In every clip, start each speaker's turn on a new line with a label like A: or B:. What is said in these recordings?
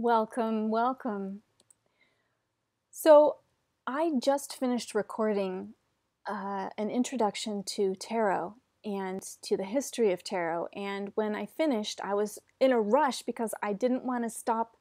A: Welcome, welcome. So, I just finished recording an introduction to tarot and to the history of tarot. And when I finished, I was in a rush because I didn't want to stop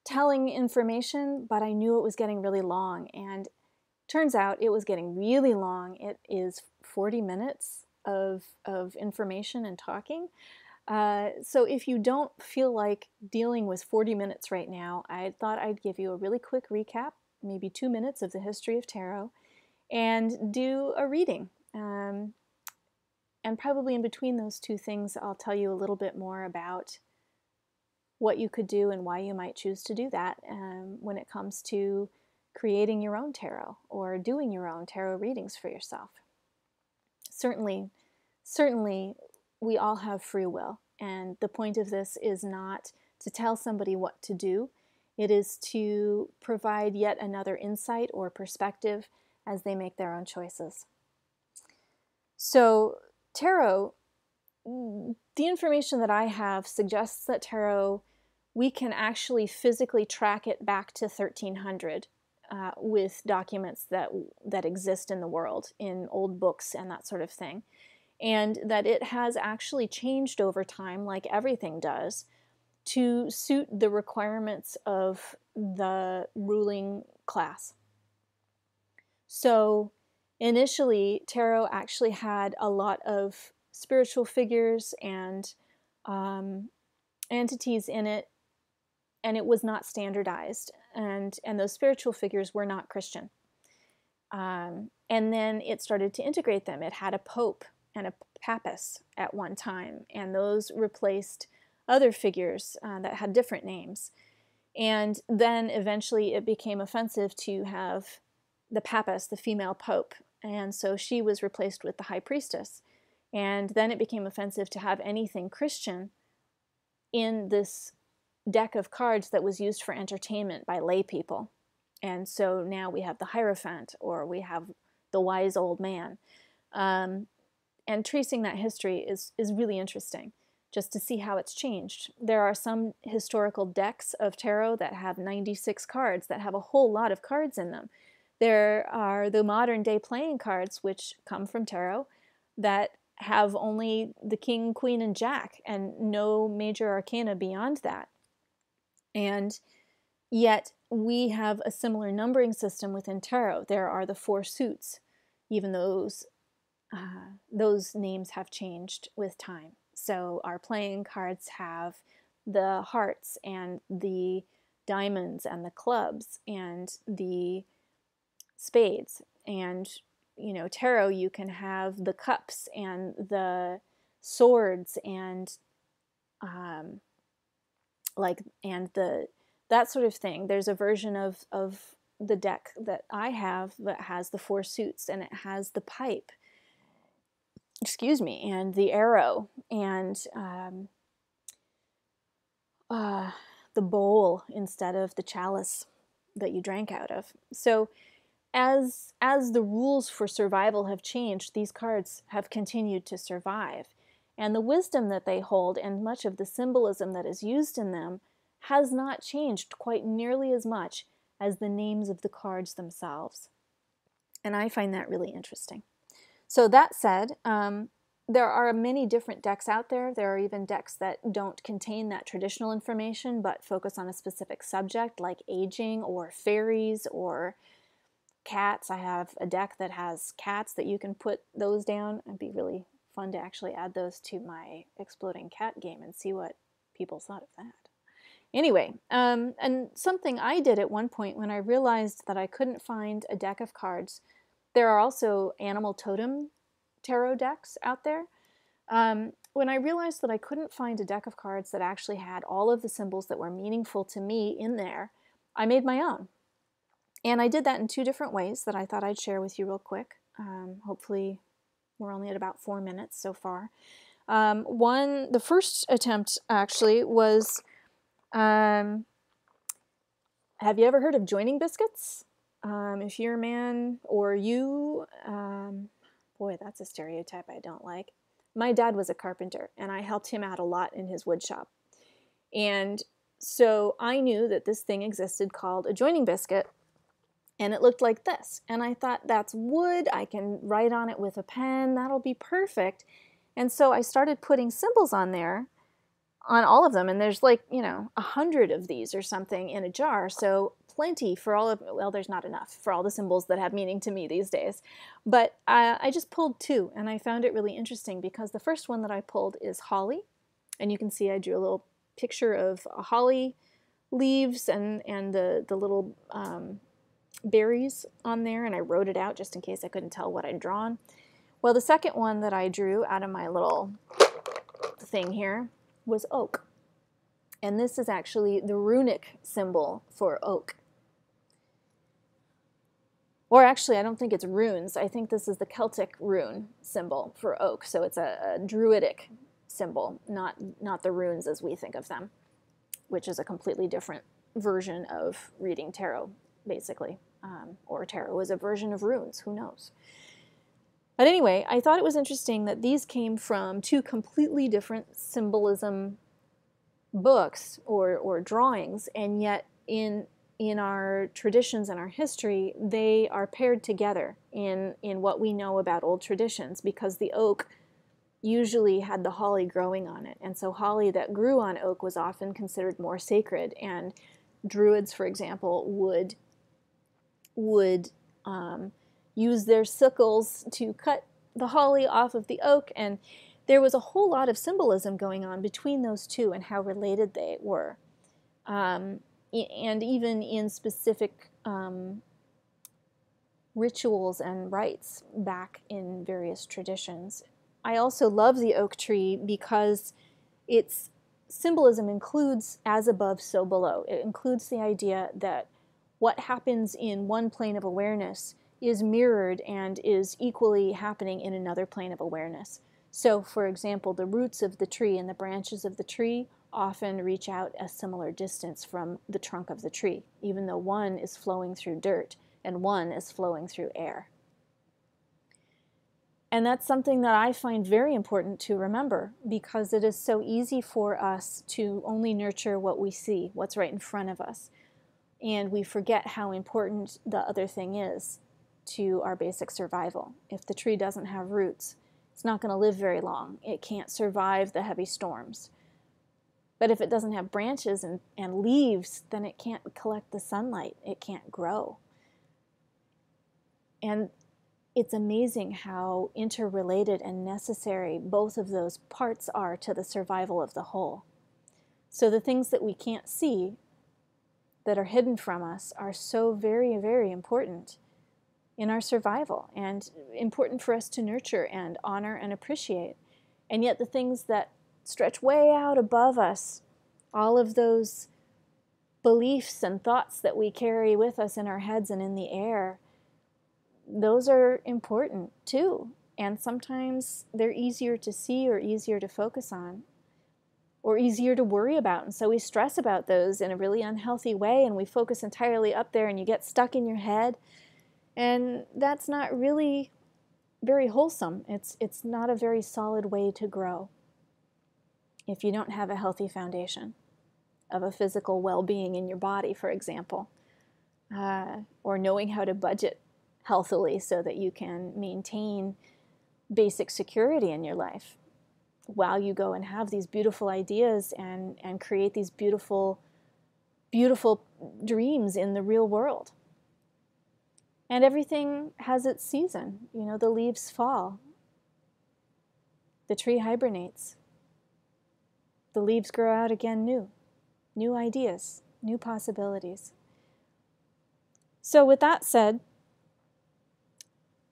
A: telling information, but I knew it was getting really long. And turns out it was getting really long. It is 40 minutes of information and talking. So if you don't feel like dealing with 40 minutes right now, I thought I'd give you a really quick recap, maybe 2 minutes of the history of tarot, and do a reading. And probably in between those two things, I'll tell you a little bit more about what you could do and why you might choose to do that when it comes to creating your own tarot or doing your own tarot readings for yourself. Certainly, we all have free will, and the point of this is not to tell somebody what to do. It is to provide yet another insight or perspective as they make their own choices. So tarot, the information that I have suggests that tarot, we can actually physically track it back to 1300 with documents that exist in the world, in old books and that sort of thing. And that it has actually changed over time, like everything does, to suit the requirements of the ruling class. So initially, tarot actually had a lot of spiritual figures and entities in it, and it was not standardized. And those spiritual figures were not Christian. And then it started to integrate them. It had a pope and a papist at one time, and those replaced other figures that had different names. And then eventually it became offensive to have the papist, the female pope, and so she was replaced with the high priestess. And then it became offensive to have anything Christian in this deck of cards that was used for entertainment by lay people. And so now we have the Hierophant, or we have the wise old man. And tracing that history is really interesting, just to see how it's changed. There are some historical decks of tarot that have 96 cards, that have a whole lot of cards in them. There are the modern day playing cards, which come from tarot, that have only the king, queen, and jack, and no major arcana beyond that. And yet we have a similar numbering system within tarot. There are the 4 suits, even those names have changed with time. So our playing cards have the hearts and the diamonds and the clubs and the spades. And, you know, tarot, you can have the cups and the swords and that sort of thing. There's a version of the deck that I have that has the 4 suits, and it has the pipe, and the arrow, and the bowl instead of the chalice that you drank out of. So as the rules for survival have changed, these cards have continued to survive. And the wisdom that they hold and much of the symbolism that is used in them has not changed quite nearly as much as the names of the cards themselves. And I find that really interesting. So that said, there are many different decks out there. There are even decks that don't contain that traditional information but focus on a specific subject, like aging or fairies or cats. I have a deck that has cats that you can put those down. It'd be really fun to actually add those to my Exploding Cat game and see what people thought of that. Anyway, and something I did at one point when I realized that I couldn't find a deck of cards. There are also animal totem tarot decks out there. When I realized that I couldn't find a deck of cards that actually had all of the symbols that were meaningful to me in there, I made my own. And I did that in 2 different ways that I thought I'd share with you real quick. Hopefully we're only at about 4 minutes so far. The first attempt actually was, have you ever heard of joining biscuits? If you're a man or you, boy, that's a stereotype I don't like. My dad was a carpenter, and I helped him out a lot in his wood shop. And So I knew that this thing existed called a joining biscuit, and it looked like this. And I thought, that's wood, I can write on it with a pen, that'll be perfect. And so I started putting symbols on there, on all of them, and there's like, 100 of these or something in a jar, so plenty for all of, well, there's not enough for all the symbols that have meaning to me these days. But I just pulled 2, and I found it really interesting because the first one that I pulled is holly, and you can see I drew a little picture of holly leaves and the little berries on there, and I wrote it out just in case I couldn't tell what I'd drawn. Well, the second one that I drew out of my little thing here was oak. And this is actually the runic symbol for oak. Or actually, I don't think it's runes. I think this is the Celtic rune symbol for oak. So it's a druidic symbol, not the runes as we think of them, which is a completely different version of reading tarot, basically. Or tarot is a version of runes, who knows? But anyway, I thought it was interesting that these came from 2 completely different symbolism books or drawings, and yet in our traditions and our history, they are paired together in what we know about old traditions, because the oak usually had the holly growing on it, and so holly that grew on oak was often considered more sacred, and druids, for example, would use their sickles to cut the holly off of the oak, and there was a whole lot of symbolism going on between those 2 and how related they were. And even in specific rituals and rites back in various traditions. I also love the oak tree because its symbolism includes as above, so below. It includes the idea that what happens in one plane of awareness is mirrored and is equally happening in another plane of awareness. So, for example, the roots of the tree and the branches of the tree often reach out a similar distance from the trunk of the tree, even though one is flowing through dirt and one is flowing through air. And that's something that I find very important to remember, because it is so easy for us to only nurture what we see, what's right in front of us. And we forget how important the other thing is to our basic survival. If the tree doesn't have roots, it's not going to live very long. It can't survive the heavy storms. But if it doesn't have branches and leaves, then it can't collect the sunlight. It can't grow. And it's amazing how interrelated and necessary both of those parts are to the survival of the whole. So the things that we can't see, that are hidden from us, are so very, very important in our survival, and important for us to nurture and honor and appreciate. And yet the things that stretch way out above us, all of those beliefs and thoughts that we carry with us in our heads and in the air, those are important too. And sometimes they're easier to see or easier to focus on or easier to worry about. And so we stress about those in a really unhealthy way, and we focus entirely up there, and you get stuck in your head. And that's not really very wholesome. It's not a very solid way to grow if you don't have a healthy foundation of a physical well-being in your body, for example, or knowing how to budget healthily so that you can maintain basic security in your life while you go and have these beautiful ideas and create these beautiful, beautiful dreams in the real world. And everything has its season. You know, the leaves fall. The tree hibernates. The leaves grow out again new ideas, new possibilities. So with that said,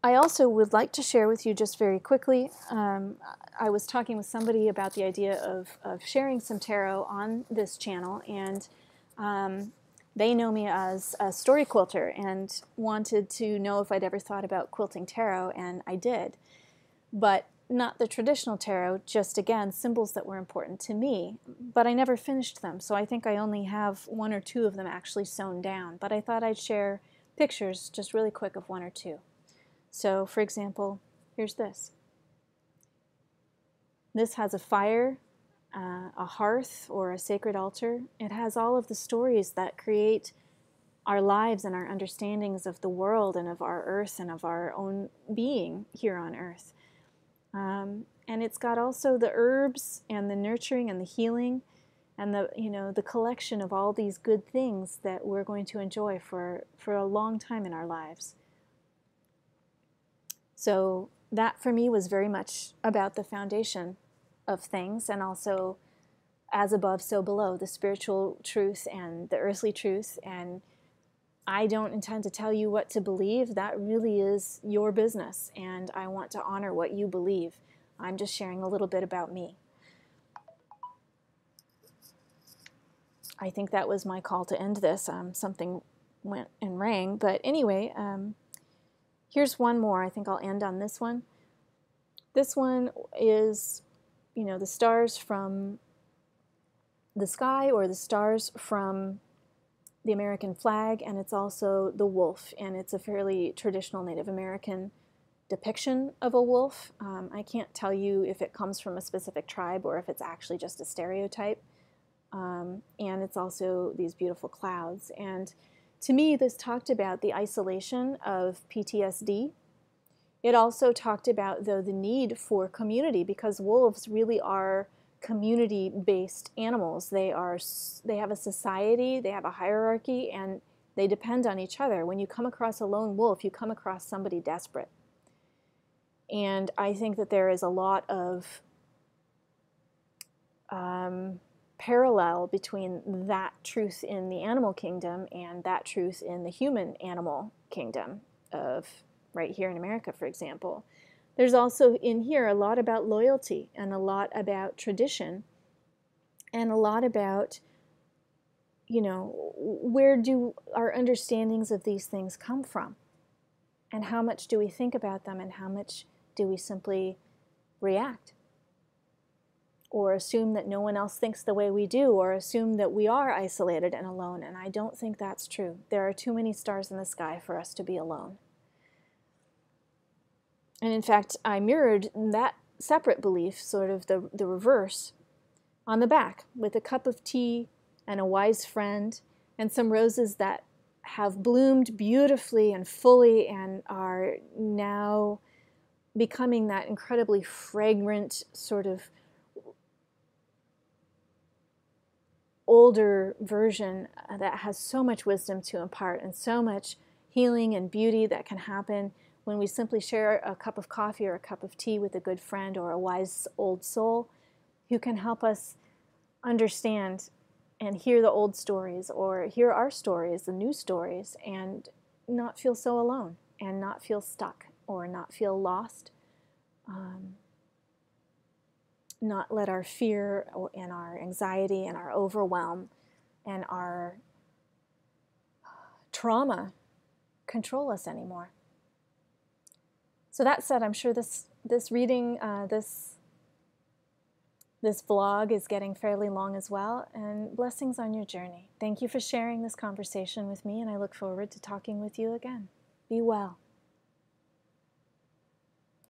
A: I also would like to share with you just very quickly, I was talking with somebody about the idea of sharing some tarot on this channel, and they know me as a story quilter and wanted to know if I'd ever thought about quilting tarot, and I did. But not the traditional tarot, just again, symbols that were important to me, but I never finished them, so I think I only have 1 or 2 of them actually sewn down, but I thought I'd share pictures just really quick of 1 or 2. So, for example, here's this. This has a fire a hearth or a sacred altar. It has all of the stories that create our lives and our understandings of the world and of our earth and of our own being here on earth. And it's got also the herbs and the nurturing and the healing and the collection of all these good things that we're going to enjoy for a long time in our lives. So that for me was very much about the foundation of things, and also as above, so below, the spiritual truth and the earthly truth. And I don't intend to tell you what to believe. That really is your business, and I want to honor what you believe. I'm just sharing a little bit about me. I think that was my call to end this. Something went and rang, but anyway, here's one more. I think I'll end on this one. This one is, the stars from the sky, or the stars from the American flag, and it's also the wolf, and it's a fairly traditional Native American depiction of a wolf. I can't tell you if it comes from a specific tribe or if it's actually just a stereotype. And it's also these beautiful clouds. And to me, this talked about the isolation of PTSD. It also talked about, though, the need for community, because wolves really are community-based animals. They have a society, they have a hierarchy, and they depend on each other. When you come across a lone wolf, you come across somebody desperate. And I think that there is a lot of parallel between that truth in the animal kingdom and that truth in the human animal kingdom of right here in America, for example. There's also in here a lot about loyalty and a lot about tradition and a lot about, where do our understandings of these things come from? And how much do we think about them, and how much do we simply react? Or assume that no one else thinks the way we do, or assume that we are isolated and alone. And I don't think that's true. There are too many stars in the sky for us to be alone. And in fact, I mirrored that separate belief, sort of the reverse, on the back, with a cup of tea and a wise friend and some roses that have bloomed beautifully and fully and are now becoming that incredibly fragrant sort of older version that has so much wisdom to impart and so much healing and beauty that can happen when we simply share a cup of coffee or a cup of tea with a good friend or a wise old soul who can help us understand and hear the old stories, or hear our stories, the new stories, and not feel so alone and not feel stuck or not feel lost. Not let our fear and our anxiety and our overwhelm and our trauma control us anymore. So that said, I'm sure this reading, this vlog is getting fairly long as well, and blessings on your journey. Thank you for sharing this conversation with me, and I look forward to talking with you again. Be well.